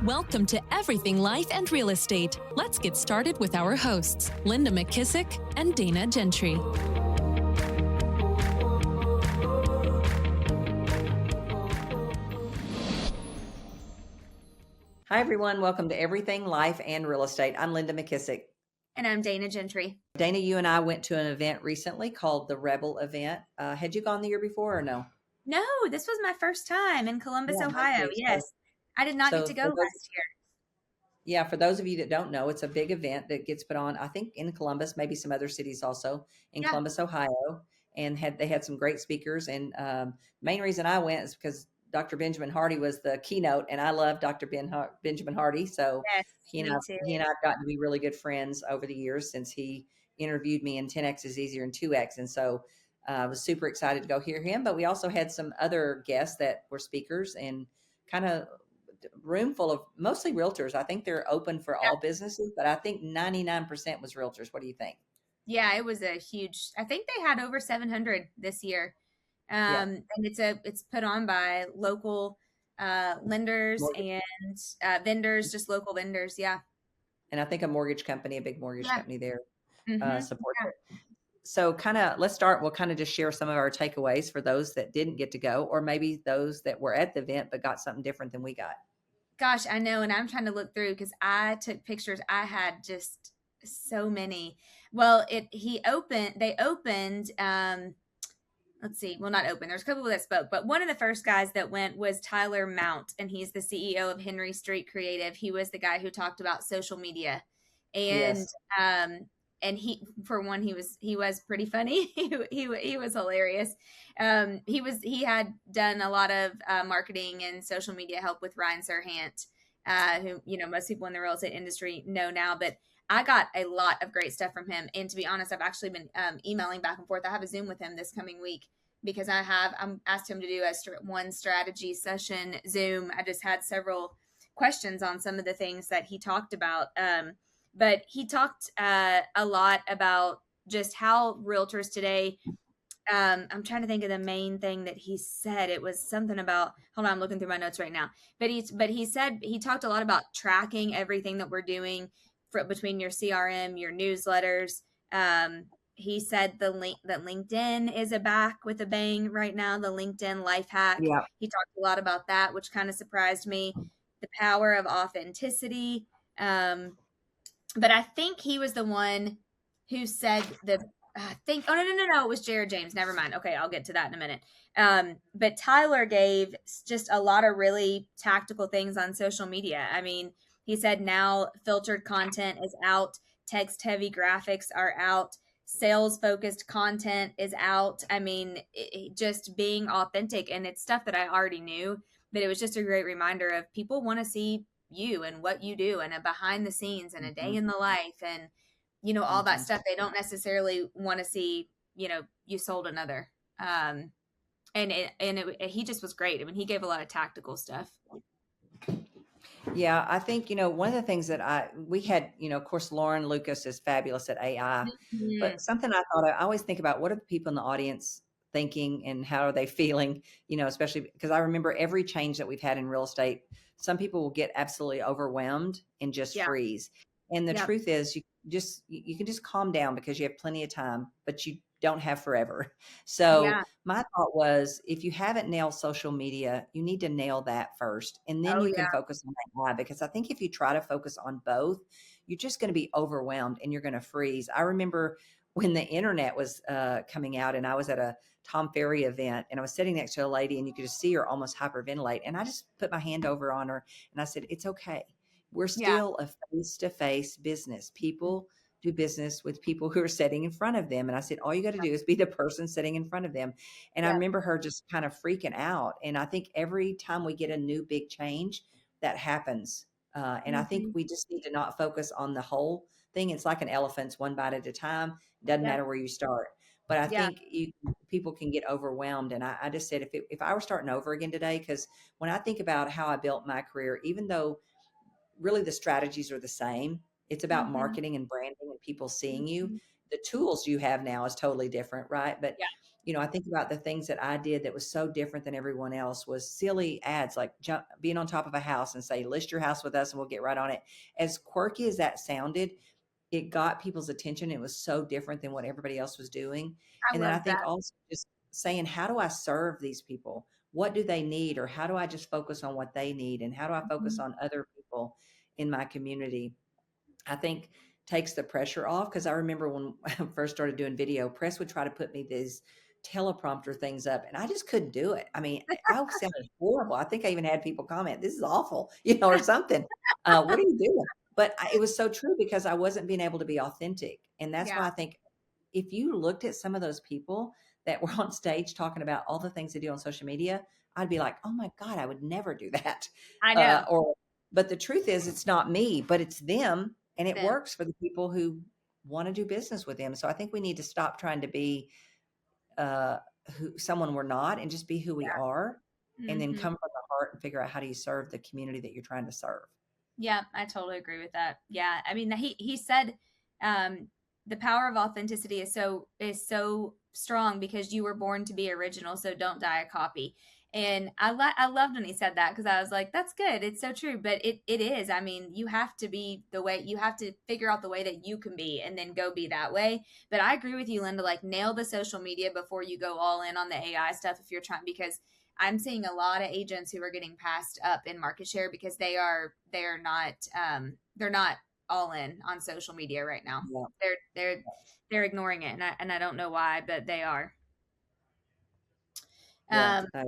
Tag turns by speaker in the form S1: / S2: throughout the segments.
S1: Welcome to Everything Life and Real Estate. Let's get started with our hosts, Linda McKissick and Dana Gentry.
S2: Hi, everyone. Welcome to Everything Life and Real Estate. I'm Linda McKissick.
S3: And I'm Dana Gentry.
S2: Dana, you and I went to an event recently called the Rebel event. Had you gone the year before or no?
S3: No, this was my first time in Columbus,
S2: Yeah,
S3: Ohio. Yes. I did not get to go last year.
S2: Yeah, for those of you that don't know, it's a big event that gets put on, I think, in Columbus, maybe some other cities also, in Columbus, Ohio. And they had some great speakers. And main reason I went is because Dr. Benjamin Hardy was the keynote, and I love Dr. Benjamin Hardy. So he and I've gotten to be really good friends over the years since he interviewed me in 10X is Easier and 2X. And so I was super excited to go hear him. But we also had some other guests that were speakers and kind of room full of mostly realtors. I think they're open for all businesses, but I think 99% was realtors. What do you think?
S3: Yeah, it was a huge, I think they had over 700 this year. And it's put on by local lenders and vendors, just local vendors. Yeah.
S2: And I think a mortgage company, a big mortgage company there supports it. So let's start. We'll kind of just share some of our takeaways for those that didn't get to go, or maybe those that were at the event but got something different than we got.
S3: Gosh, I know. And I'm trying to look through because I took pictures. I had just so many. Well, they opened, let's see. Well, not open. There's a couple that spoke, but one of the first guys that went was Tyler Mount, and he's the CEO of Henry Street Creative. He was the guy who talked about social media, and he was pretty funny. he was hilarious. He had done a lot of marketing and social media help with Ryan Serhant, who most people in the real estate industry know now, but I got a lot of great stuff from him. And to be honest, I've actually been emailing back and forth. I have a Zoom with him this coming week because I'm asked him to do one strategy session Zoom. I just had several questions on some of the things that he talked about. But he talked a lot about just how realtors today, I'm trying to think of the main thing that he said. It was something about, hold on, I'm looking through my notes right now. But he talked a lot about tracking everything that we're doing between your CRM, your newsletters. He said that LinkedIn is back with a bang right now, the LinkedIn life hack.
S2: Yeah.
S3: He talked a lot about that, which kind of surprised me. The power of authenticity. But I think he was the one who said no, it was Jared James. Never mind. Okay, I'll get to that in a minute. But Tyler gave just a lot of really tactical things on social media. I mean, he said now filtered content is out, text-heavy graphics are out, sales-focused content is out. I mean, just being authentic, and it's stuff that I already knew, but it was just a great reminder of people want to see you and what you do and a behind the scenes and a day in the life and, all that stuff. They don't necessarily want to see, you sold another. He just was great. I mean, he gave a lot of tactical stuff.
S2: Yeah, I think, one of the things that we had, of course, Lauren Lucas is fabulous at AI, but something I always think about, what are the people in the audience thinking and how are they feeling, especially because I remember every change that we've had in real estate, some people will get absolutely overwhelmed and just freeze. And the truth is you can just calm down because you have plenty of time, but you don't have forever. So my thought was, if you haven't nailed social media, you need to nail that first. And then you can focus on that, because I think if you try to focus on both, you're just going to be overwhelmed and you're going to freeze. I remember when the internet was coming out and I was at a Tom Ferry event and I was sitting next to a lady and you could just see her almost hyperventilate. And I just put my hand over on her and I said, it's okay. We're still a face-to-face business. People do business with people who are sitting in front of them. And I said, all you got to do is be the person sitting in front of them. And I remember her just kind of freaking out. And I think every time we get a new big change, that happens. And I think we just need to not focus on the whole thing. It's like an elephant's one bite at a time. Doesn't matter where you start. But I think people can get overwhelmed. And I just said, if I were starting over again today, because when I think about how I built my career, even though really the strategies are the same, it's about marketing and branding and people seeing you. the tools you have now is totally different, right? But
S3: Yeah.
S2: I think about the things that I did that was so different than everyone else was silly ads like being on top of a house and say, list your house with us and we'll get right on it. As quirky as that sounded, it got people's attention. It was so different than what everybody else was doing.
S3: I
S2: And then I
S3: love
S2: think
S3: that.
S2: also just saying, how do I serve these people? What do they need? Or how do I just focus on what they need? And how do I focus
S3: Mhm.
S2: on other people in my community? I think takes the pressure off. Cause I remember when I first started doing video, press would try to put me these teleprompter things up and I just couldn't do it. I mean, I sounded horrible. I think I even had people comment, this is awful, or something. What are you doing? But it was so true because I wasn't being able to be authentic. And that's
S3: Yeah,
S2: why I think if you looked at some of those people that were on stage talking about all the things they do on social media, I'd be like, oh my God, I would never do that.
S3: I know
S2: But the truth is it's not me, but it's them. And it
S3: them.
S2: works for the people who want to do business with them. So I think we need to stop trying to be uh, someone we're not and just be who we are and then
S3: Hmm.
S2: come from the heart and figure out how do you serve the community that you're trying to serve.
S3: Yeah, I totally agree with that. Yeah, I mean, he said, um, the power of authenticity is so strong because you were born to be original, so don't die a copy. And I loved when he said that because I was like, that's good. It's so true, but it is. I mean, you have to be the way you have to figure out the way that you can be, and then go be that way. But I agree with you, Linda. Like, nail the social media before you go all in on the AI stuff if you're trying, because I'm seeing a lot of agents who are getting passed up in market share because they're not all in on social media right now.
S2: Yeah.
S3: They're ignoring it, and I don't know why, but they are.
S2: Yeah.
S3: Um,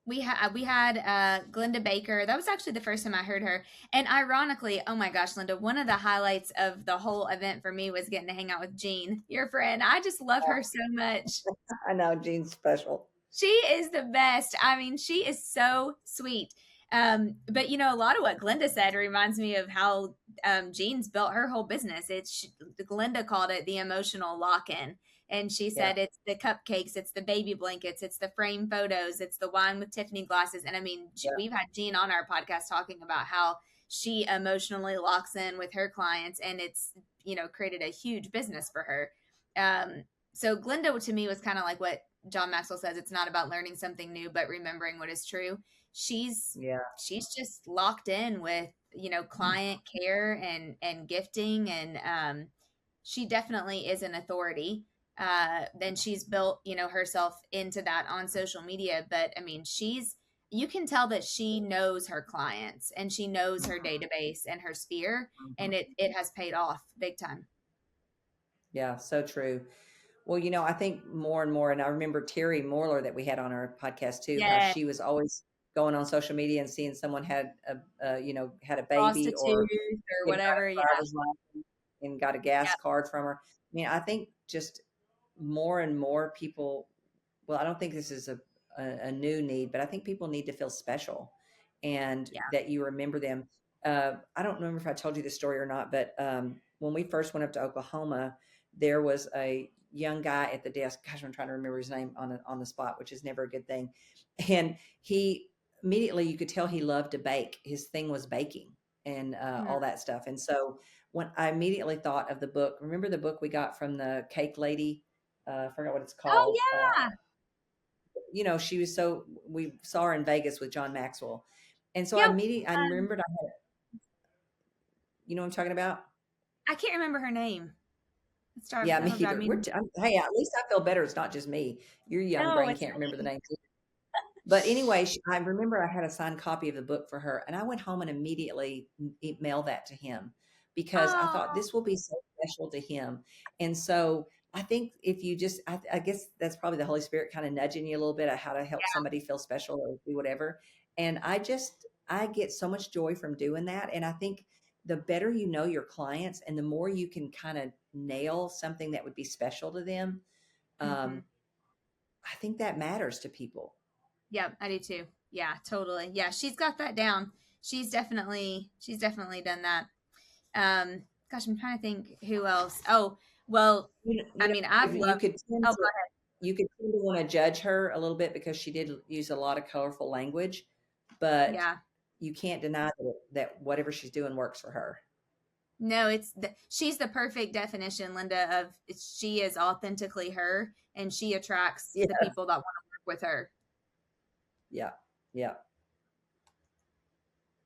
S3: we had Glenda Baker. That was actually the first time I heard her. And ironically, oh my gosh, Linda, one of the highlights of the whole event for me was getting to hang out with Jean, your friend. I just love her so much.
S2: I know Jean's special.
S3: She is the best. I mean, she is so sweet. But a lot of what Glenda said reminds me of how Jean's built her whole business. Glenda called it the emotional lock-in. And she
S2: Yeah.
S3: said it's the cupcakes, it's the baby blankets, it's the frame photos, it's the wine with Tiffany glasses. And I mean,
S2: Yeah.
S3: we've had Jean on our podcast talking about how she emotionally locks in with her clients, and it's created a huge business for her. So Glenda to me was kind of like what John Maxwell says, it's not about learning something new, but remembering what is true.
S2: Yeah.
S3: She's just locked in with, client care and gifting. And she definitely is an authority. Then she's built, herself into that on social media. But I mean, you can tell that she knows her clients and she knows her database and her sphere, and it has paid off big time.
S2: Yeah. So true. Well, I think more and more, and I remember Terry Morler that we had on our podcast too, how
S3: Yeah.
S2: she was always going on social media and seeing someone had had a baby
S3: Prostitute
S2: or
S3: or
S2: got a
S3: whatever. Yeah.
S2: driver's license and got a gas card from her. I mean, I think just more and more people, well, I don't think this is a new need, but I think people need to feel special and
S3: Yeah.
S2: that you remember them. I don't remember if I told you this story or not, but when we first went up to Oklahoma, there was a young guy at the desk. Gosh, I'm trying to remember his name on the spot, which is never a good thing. And he immediately, you could tell he loved to bake. His thing was baking and all that stuff. And so when I immediately thought of the book, remember the book we got from the cake lady? I forgot what it's
S3: Oh
S2: called.
S3: yeah.
S2: She was we saw her in Vegas with John Maxwell. And so
S3: Yeah.
S2: I remembered I had, you know what I'm talking about?
S3: I can't remember her name.
S2: Yeah, me
S3: That'll drive
S2: either.
S3: me.
S2: Hey, at least I feel better. It's not just me. Your young
S3: No,
S2: brain
S3: it's
S2: can't remember the
S3: me.
S2: name. But anyway, I remember I had a signed copy of the book for her, and I went home and immediately mailed that to him because I
S3: Oh,
S2: thought this will be so special to him. And so I think if you just, I guess that's probably the Holy Spirit kind of nudging you a little bit of how to help
S3: yeah.
S2: somebody feel special or do whatever. And I get so much joy from doing that. And I think the better you know your clients and the more you can kind of nail something that would be special to them,
S3: Hmm.
S2: I think that matters to people.
S3: Yeah, I do too. Yeah, totally. Yeah, she's got that down. She's definitely done that. Gosh, I'm trying to think who else. Oh, well, I mean, I've
S2: You
S3: loved.
S2: could tend
S3: Oh,
S2: to want to judge her a little bit because she did use a lot of colorful language, but
S3: yeah.
S2: you can't deny that whatever she's doing works for her.
S3: No, she's the perfect definition, Linda, of she is authentically her, and she attracts
S2: Yeah.
S3: the people that want to work with her.
S2: Yeah. Yeah.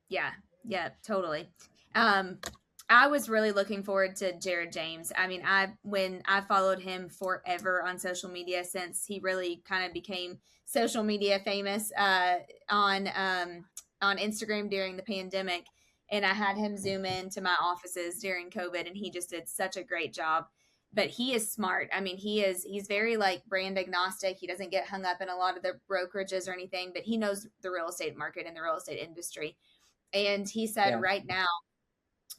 S3: Yeah. Yeah, totally. Um, I was really looking forward to Jared James. I mean, when I followed him forever on social media since he really kind of became social media famous on Instagram during the pandemic, and I had him zoom in to my offices during COVID, and he just did such a great job. But he is smart. I mean, he's very like brand agnostic. He doesn't get hung up in a lot of the brokerages or anything, but he knows the real estate market and the real estate industry. And he said
S2: Yeah.
S3: right now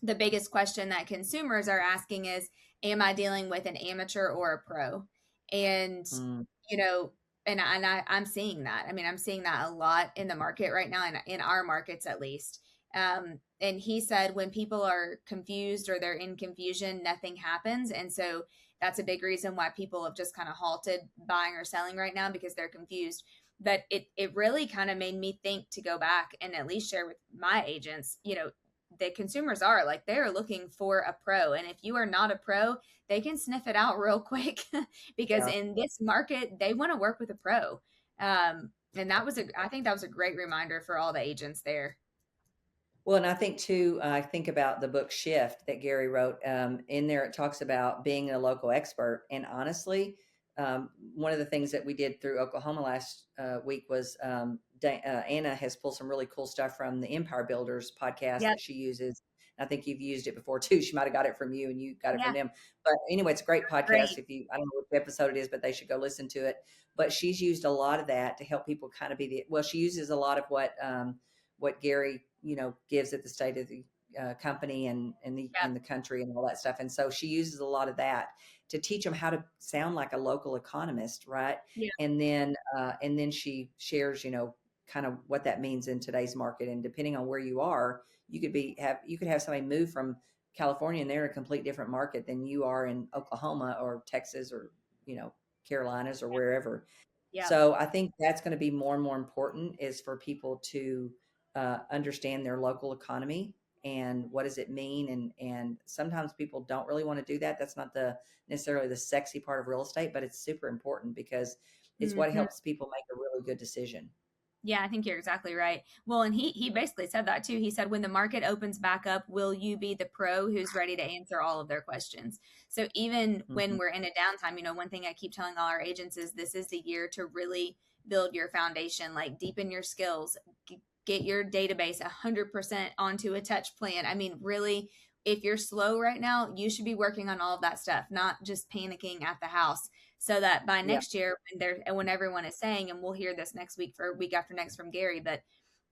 S3: the biggest question that consumers are asking is, am I dealing with an amateur or a pro? And,
S2: Mm.
S3: you know, I'm seeing that. I mean, I'm seeing that a lot in the market right now, in our markets at least. And he said when people are confused or they're in confusion, nothing happens. And so that's a big reason why people have just kind of halted buying or selling right now, because they're confused. But it really kind of made me think to go back and at least share with my agents, the consumers are like, they're looking for a pro. And if you are not a pro, they can sniff it out real quick because
S2: Yeah.
S3: in this market, they want to work with a pro. And I think that was a great reminder for all the agents there.
S2: Well, and I think too, I think about the book Shift that Gary wrote. In there, it talks about being a local expert. And honestly, one of the things that we did through Oklahoma last week was Anna has pulled some really cool stuff from the Empire Builders podcast
S3: Yep.
S2: that she uses. I think you've used it before too. She might have got it from you and you got it from
S3: Yeah.
S2: them. But anyway, it's a great podcast.
S3: Great.
S2: I don't know what episode it is, but they should go listen to it. But she's used a lot of that to help people kind of she uses a lot of what Gary, gives at the state of the company and the country and all that stuff. And so she uses a lot of that to teach them how to sound like a local economist, right?
S3: Yeah.
S2: And then she shares, kind of what that means in today's market. And depending on where you are, you could have somebody move from California and they're in a complete different market than you are in Oklahoma or Texas or Carolinas or wherever.
S3: Yeah.
S2: So I think that's going to be more and more important is for people to understand their local economy and what does it mean. And sometimes people don't really want to do that. That's not necessarily the sexy part of real estate, but it's super important because it's what
S3: Mhm.
S2: helps people make a really good decision.
S3: Yeah, I think you're exactly right. Well, and he basically said that too. He said, when the market opens back up, will you be the pro who's ready to answer all of their questions? So even when
S2: Mhm.
S3: we're in a downtime, one thing I keep telling all our agents is this is the year to really build your foundation, like deepen your skills, get your database 100% onto a touch plan. I mean, really, if you're slow right now, you should be working on all of that stuff, not just panicking at the house, so that by
S2: Yeah.
S3: next year when everyone is saying, and we'll hear this next week for week after next from Gary, but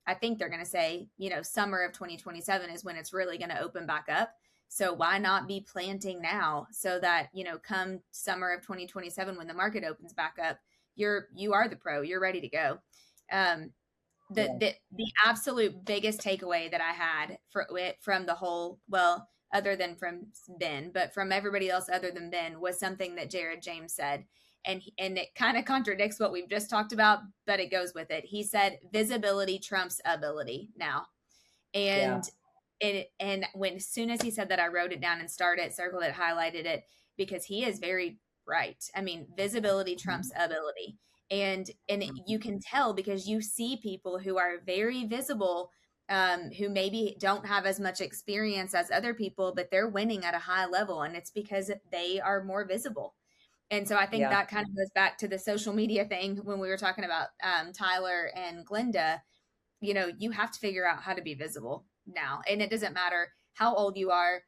S3: I think they're going to say, summer of 2027 is when it's really going to open back up. So why not be planting now so that, come summer of 2027, when the market opens back up, you are the pro, you're ready to go. The absolute biggest takeaway that I had from the whole, well, other than from Ben, but from everybody else other than Ben, was something that Jared James said. And it kind of contradicts what we've just talked about, but it goes with it. He said, visibility trumps ability now.
S2: Yeah.
S3: And when, as soon as he said that, I wrote it down and circled it, highlighted it, because he is very right. I mean, visibility trumps ability. And you can tell because you see people who are very visible, who maybe don't have as much experience as other people, but they're winning at a high level, and it's because they are more visible. And so I think
S2: Yeah.
S3: that kind of goes back to the social media thing when we were talking about Tyler and Glenda. You have to figure out how to be visible now, and it doesn't matter how old you are,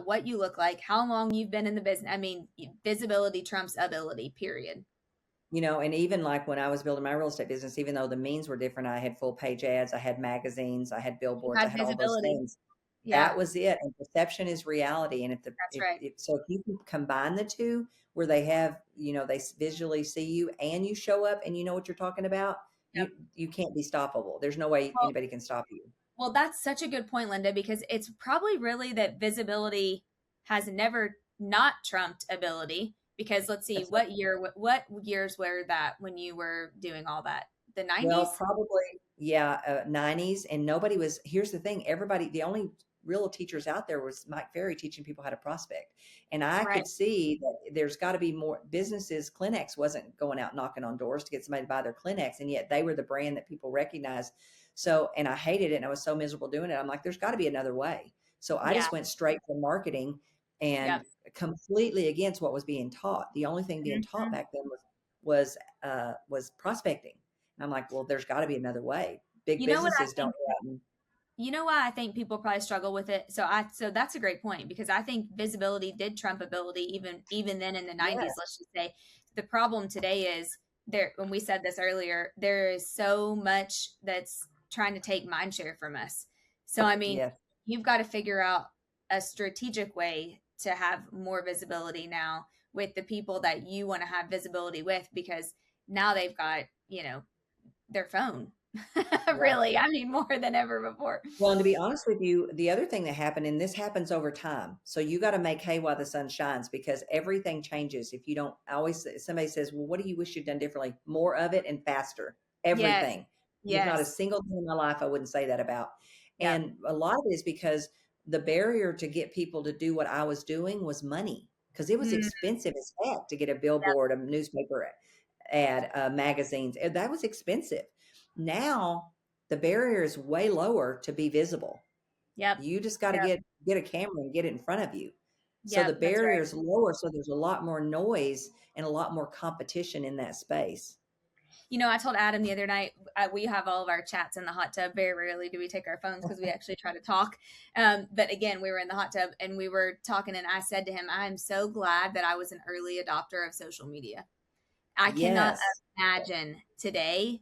S3: what you look like, how long you've been in the business. I mean, visibility trumps ability, period.
S2: And even like when I was building my real estate business, even though the means were different, I had full page ads, I had magazines, I had
S3: You
S2: billboards, I
S3: had
S2: had all those
S3: visibility.
S2: things.
S3: Yeah,
S2: That was it. And perception is reality. And
S3: that's right.
S2: if you can combine the two where they have, they visually see you and you show up and you know what you're talking about,
S3: Yep.
S2: you can't be stoppable. There's no way
S3: Well,
S2: anybody can stop you.
S3: well, that's such a good point, Linda, because it's probably really that visibility has never not trumped ability. Because let's see,
S2: That's right.
S3: what years were that when you were doing all that? The 90s?
S2: Well, probably, yeah, 90s. And here's the thing, the only real teachers out there was Mike Ferry teaching people how to prospect. And I
S3: Right.
S2: could see that there's got to be more businesses. Kleenex wasn't going out knocking on doors to get somebody to buy their Kleenex. And yet they were the brand that people recognized. So, and I hated it. And I was so miserable doing it. I'm like, there's got to be another way. So I
S3: Yeah.
S2: just went straight to marketing and
S3: Yep.
S2: completely against what was being taught. The only thing being taught
S3: Mhm.
S2: back then was prospecting. And I'm like, well, there's got to be another way. Big
S3: You know what I
S2: businesses don't
S3: think?
S2: go out and
S3: You know why I think people probably struggle with it? So that's a great point, because I think visibility did trump ability even then in the 90s,
S2: yes,
S3: let's just say. The problem today is, there, when we said this earlier, there is so much that's trying to take mind share from us. So I mean,
S2: yes,
S3: you've got to figure out a strategic way to have more visibility now with the people that you want to have visibility with, because now they've got, their phone.
S2: right.
S3: Really, I mean, more than ever before.
S2: Well, and to be honest with you, the other thing that happened, and this happens over time. So you got to make hay while the sun shines because everything changes. If you don't, I always, somebody says, well, what do you wish you'd done differently? More of it and faster.
S3: Yes.
S2: Everything. There's not a
S3: Yes.
S2: single thing in my life I wouldn't say that about.
S3: Yep.
S2: And a lot of it is because the barrier to get people to do what I was doing was money because it was
S3: Mm,
S2: expensive as heck to get a
S3: yep.
S2: billboard, a newspaper ad, magazines. That was expensive. Now the barrier is way lower to be visible.
S3: Yep.
S2: You just got to
S3: Yep.
S2: get a camera and get it in front of you. So the
S3: Yep. That's
S2: barrier
S3: right.
S2: is lower, so there's a lot more noise and a lot more competition in that space.
S3: I told Adam the other night, we have all of our chats in the hot tub. Very rarely do we take our phones because we actually try to talk. But again, we were in the hot tub and we were talking, and I said to him, I'm so glad that I was an early adopter of social media. I cannot
S2: Yes.
S3: imagine today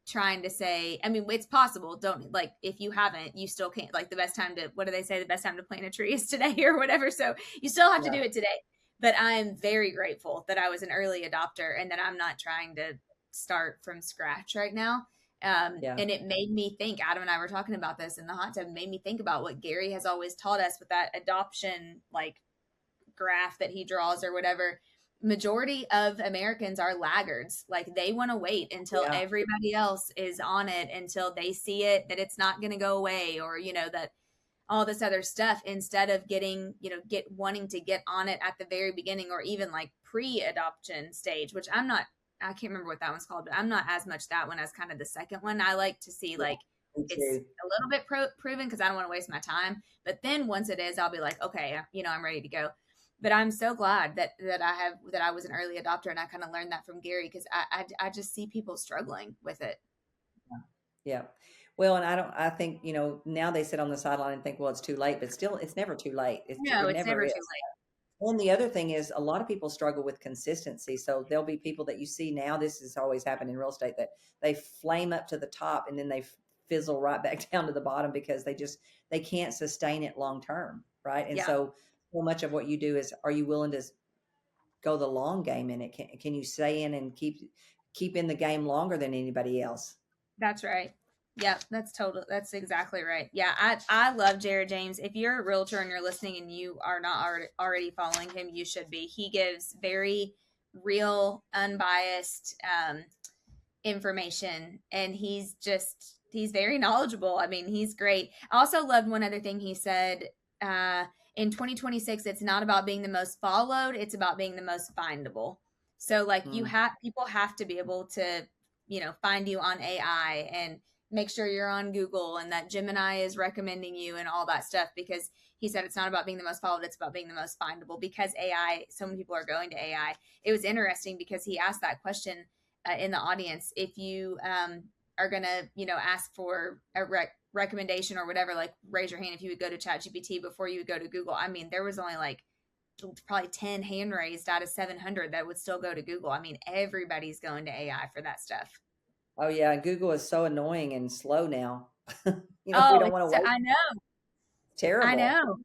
S3: trying to say, I mean, it's possible. Don't, like, if you haven't, you still can't, like, the best time to, what do they say? The best time to plant a tree is today or whatever. So you still have to do
S2: Right.
S3: it today. But I'm very grateful that I was an early adopter and that I'm not trying to start from scratch right now.
S2: Yeah.
S3: And it made me think, Adam and I were talking about this in the hot tub, made me think about what Gary has always taught us with that adoption, like, graph that he draws or whatever. Majority of Americans are laggards. Like, they want to wait until
S2: Yeah.
S3: everybody else is on it, until they see it, that it's not going to go away, or, that all this other stuff, instead of getting, wanting to get on it at the very beginning, or even like pre-adoption stage, which I can't remember what that one's called, but I'm not as much that one as kind of the second one. I like to see,
S2: Yeah.
S3: like,
S2: Me
S3: it's
S2: too.
S3: a little bit proven, because I don't want to waste my time. But then once it is, I'll be like, okay, I'm ready to go. But I'm so glad that I was an early adopter, and I kind of learned that from Gary, because I just see people struggling with it.
S2: Yeah. Well, and I think, now they sit on the sideline and think, well, it's too late, but still, it's never too late.
S3: No,
S2: It
S3: it's
S2: never
S3: never
S2: is.
S3: too late.
S2: And the other thing is a lot of people struggle with consistency. So there'll be people that you see now, this has always happened in real estate, that they flame up to the top and then they fizzle right back down to the bottom because they can't sustain it long term. Right. And
S3: Yeah,
S2: so much of what you do is, are you willing to go the long game in it? Can you stay in and keep in the game longer than anybody else?
S3: that's right. Yeah, that's exactly right. Yeah, I love Jared James. If you're a realtor and you're listening and you are not already following him, you should be. He gives very real, unbiased information, and he's very knowledgeable. I mean, he's great. I also loved one other thing he said. In 2026, it's not about being the most followed, it's about being the most findable. So, like,
S2: Mm.
S3: people have to be able to, find you on AI, and make sure you're on Google, and that Gemini is recommending you and all that stuff, because he said it's not about being the most followed, it's about being the most findable, because AI, so many people are going to AI. It was interesting because he asked that question in the audience. If you are going to, ask for a recommendation or whatever, like, raise your hand if you would go to ChatGPT before you would go to Google. I mean, there was only like probably 10 hand raised out of 700 that would still go to Google. I mean, everybody's going to AI for that stuff.
S2: Oh yeah. Google is so annoying and slow now. We
S3: Oh,
S2: don't want to wait.
S3: I know.
S2: Terrible.
S3: I know.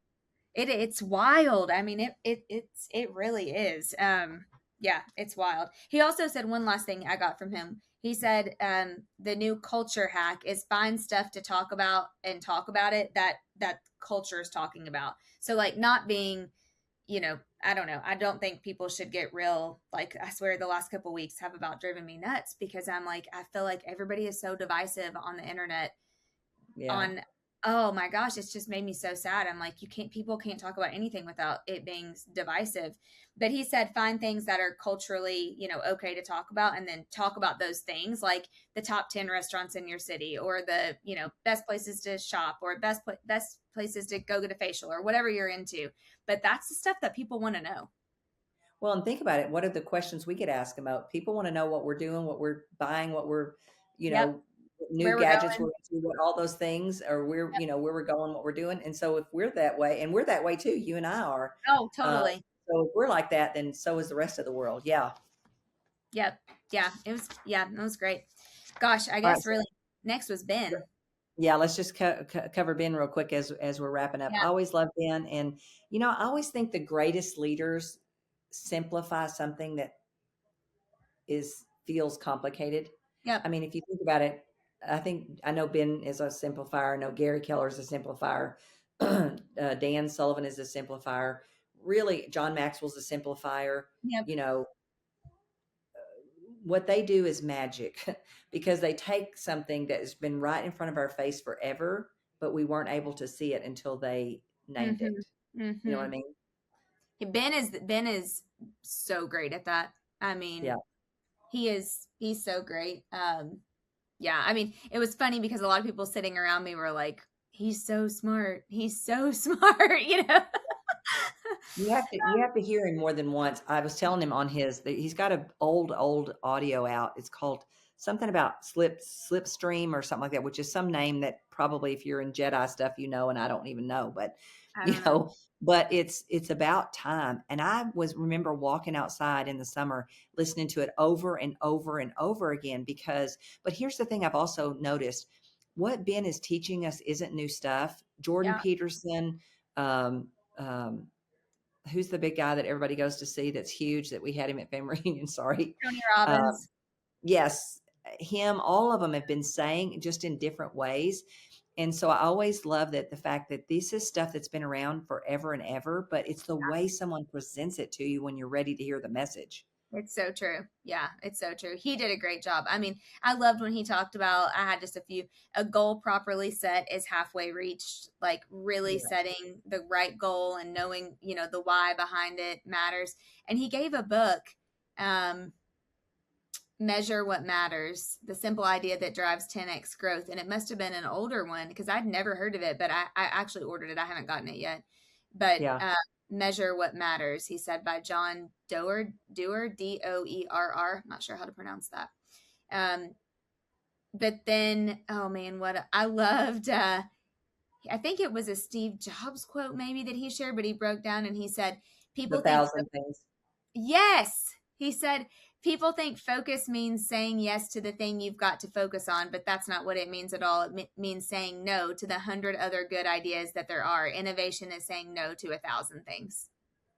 S3: It's wild. I mean, it really is. Yeah, it's wild. He also said one last thing I got from him. He said, the new culture hack is find stuff to talk about and talk about it that culture is talking about. So, like, not being, I don't know. I don't think people should get real. Like, I swear the last couple of weeks have about driven me nuts, because I'm like, I feel like everybody is so divisive on the internet
S2: Yeah.
S3: on Oh my gosh, it's just made me so sad. I'm like, people can't talk about anything without it being divisive. But he said, find things that are culturally, okay to talk about, and then talk about those things, like the top 10 restaurants in your city, or the, best places to shop, or best places to go get a facial, or whatever you're into. But that's the stuff that people want to know.
S2: Well, and think about it. What are the questions we get asked about? People want to know what we're doing, what we're buying, what we're,
S3: Yep.
S2: new
S3: Where we're
S2: gadgets
S3: going.
S2: we're into, what all those things, or where we're going, what we're doing. And so if we're that way, and we're that way too, you and I are.
S3: Oh,
S2: Uh,
S3: totally.
S2: so if we're like that, then so is the rest of the world. Yeah.
S3: Yep. Yeah. It was great. Gosh, I
S2: All right.
S3: guess really next was Ben.
S2: Yeah, let's just cover Ben real quick as we're wrapping up.
S3: Yeah.
S2: I always love Ben, and I always think the greatest leaders simplify something that feels complicated.
S3: Yep.
S2: I mean, if you think about it, I know Ben is a simplifier. I know Gary Keller is a simplifier. Dan Sullivan is a simplifier. Really, John Maxwell's a simplifier.
S3: Yep.
S2: What they do is magic because they take something that has been right in front of our face forever, but we weren't able to see it until they named it. You know what I mean?
S3: Ben is so great at that. I mean,
S2: Yeah.
S3: he's so great. Yeah, I mean, it was funny because a lot of people sitting around me were like, he's so smart. He's so smart,
S2: You have to hear him more than once. I was telling him on he's got a old audio out. It's called something about Slipstream or something like that, which is some name that probably if you're in Jedi stuff, and I don't even know, but
S3: I don't know.
S2: but it's about time. And I remember walking outside in the summer, listening to it over and over and over again but here's the thing I've also noticed. What Ben is teaching us isn't new stuff. Jordan Peterson, who's the big guy that everybody goes to see that's huge that we had him at family reunion? Sorry.
S3: Tony Robbins.
S2: Yes, him, all of them have been saying just in different ways. And so I always love the fact that this is stuff that's been around forever and ever, but it's the way someone presents it to you when you're ready to hear the message.
S3: It's so true. Yeah, it's so true. He did a great job. I mean, I loved when he talked about, I had just a goal properly set is halfway reached, like really setting the right goal and knowing, the why behind it matters. And he gave a book, Measure What Matters, the simple idea that drives 10x growth. And it must have been an older one because I'd never heard of it, but I actually ordered it. I haven't gotten it yet. But Measure What Matters, he said, by John Doerr, Doerr. I'm not sure how to pronounce that. But then, oh man, what I loved, I think it was a Steve Jobs quote maybe that he shared, but he broke down and he said, people
S2: think 1,000 things.
S3: Yes. He said, people think focus means saying yes to the thing you've got to focus on, but that's not what it means at all. It means saying no to the 100 other good ideas that there are. Innovation is saying no to 1,000 things.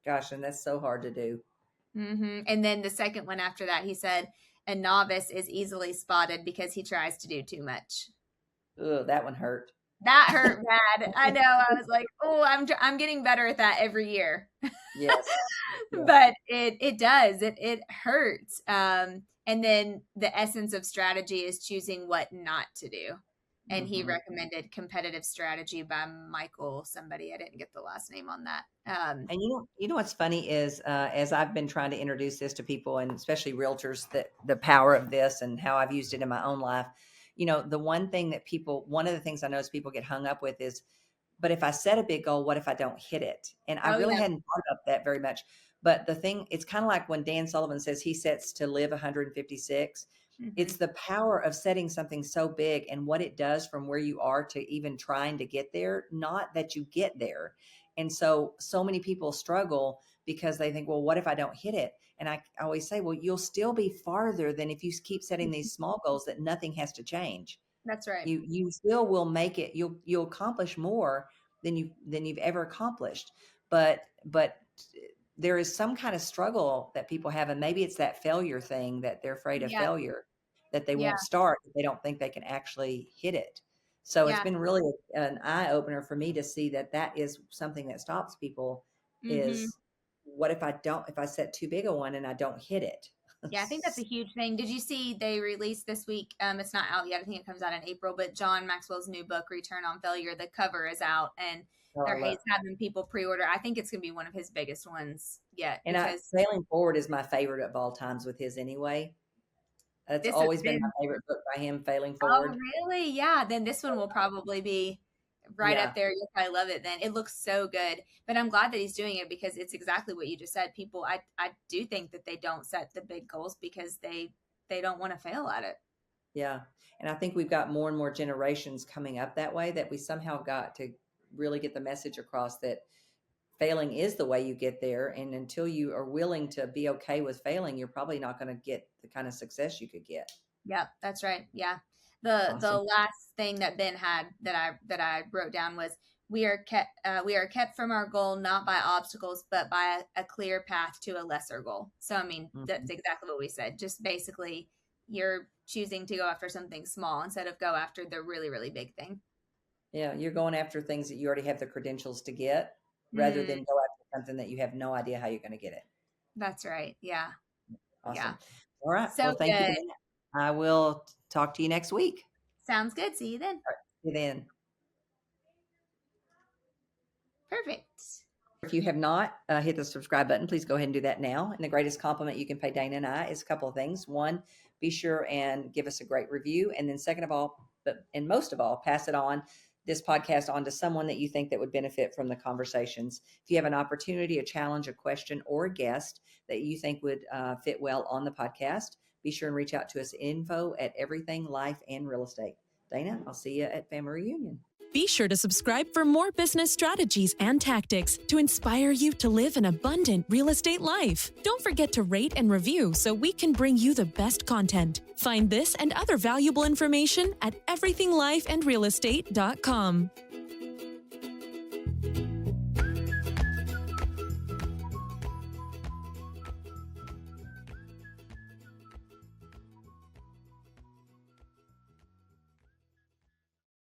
S2: Gosh, and that's so hard to do.
S3: And then the second one after that, he said, a novice is easily spotted because he tries to do too much.
S2: Ugh, that one hurt.
S3: That hurt bad. I know. I was like, oh, I'm getting better at that every year.
S2: Yes.
S3: Yeah. But it does. It hurts. And then the essence of strategy is choosing what not to do. And he recommended Competitive Strategy by Michael somebody. I didn't get the last name on that.
S2: And you know what's funny is as I've been trying to introduce this to people, and especially realtors, that the power of this and how I've used it in my own life. The one of the things I notice people get hung up with is, but if I set a big goal, what if I don't hit it? And I really hadn't thought about that very much. But the thing, it's kind of like when Dan Sullivan says he sets to live 156. It's the power of setting something so big and what it does from where you are to even trying to get there, not that you get there. And so many people struggle because they think, well, what if I don't hit it? And I always say, well, you'll still be farther than if you keep setting these small goals that nothing has to change.
S3: That's right.
S2: You still will make it. You'll accomplish more than you've ever accomplished. But there is some kind of struggle that people have, and maybe it's that failure thing that they're afraid of failure, that they won't start if they don't think they can actually hit it. So it's been really an eye opener for me to see that is something that stops people is what if I set too big a one and I don't hit it?
S3: Yeah, I think that's a huge thing. Did you see they released this week? It's not out yet. I think it comes out in April, but John Maxwell's new book, Return on Failure, the cover is out, and he's having people pre-order. I think it's going to be one of his biggest ones yet.
S2: And Failing Forward is my favorite of all times with his anyway. That's always been my favorite book by him, Failing Forward.
S3: Oh, really? Yeah. Then this one will probably be right up there. You'll probably love it then. It looks so good. But I'm glad that he's doing it because it's exactly what you just said. People, I do think that they don't set the big goals because they don't want to fail at it.
S2: Yeah. And I think we've got more and more generations coming up that way, that we somehow got to really get the message across that failing is the way you get there. And until you are willing to be okay with failing, you're probably not going to get the kind of success you could get.
S3: Yep, that's right. Yeah. The last thing that Ben had that I wrote down was we are kept from our goal not by obstacles but by a clear path to a lesser goal. So I mean, that's exactly what we said. Just basically you're choosing to go after something small instead of go after the really, really big thing.
S2: Yeah, you're going after things that you already have the credentials to get rather than go after something that you have no idea how you're going to get it.
S3: That's right. Yeah.
S2: Awesome.
S3: Yeah.
S2: All right.
S3: So
S2: well, thank you. I will talk to you next week.
S3: Sounds good. See you then.
S2: Right, see you then.
S3: Perfect.
S2: If you have not hit the subscribe button, please go ahead and do that now. And the greatest compliment you can pay Dana and I is a couple of things. One, be sure and give us a great review. And then second of all, and most of all, pass it on, this podcast on to someone that you think that would benefit from the conversations. If you have an opportunity, a challenge, a question, or a guest that you think would fit well on the podcast, be sure and reach out to us, info@everything life and real estate. Dana, I'll see you at Family Reunion.
S1: Be sure to subscribe for more business strategies and tactics to inspire you to live an abundant real estate life. Don't forget to rate and review so we can bring you the best content. Find this and other valuable information at everythinglifeandrealestate.com.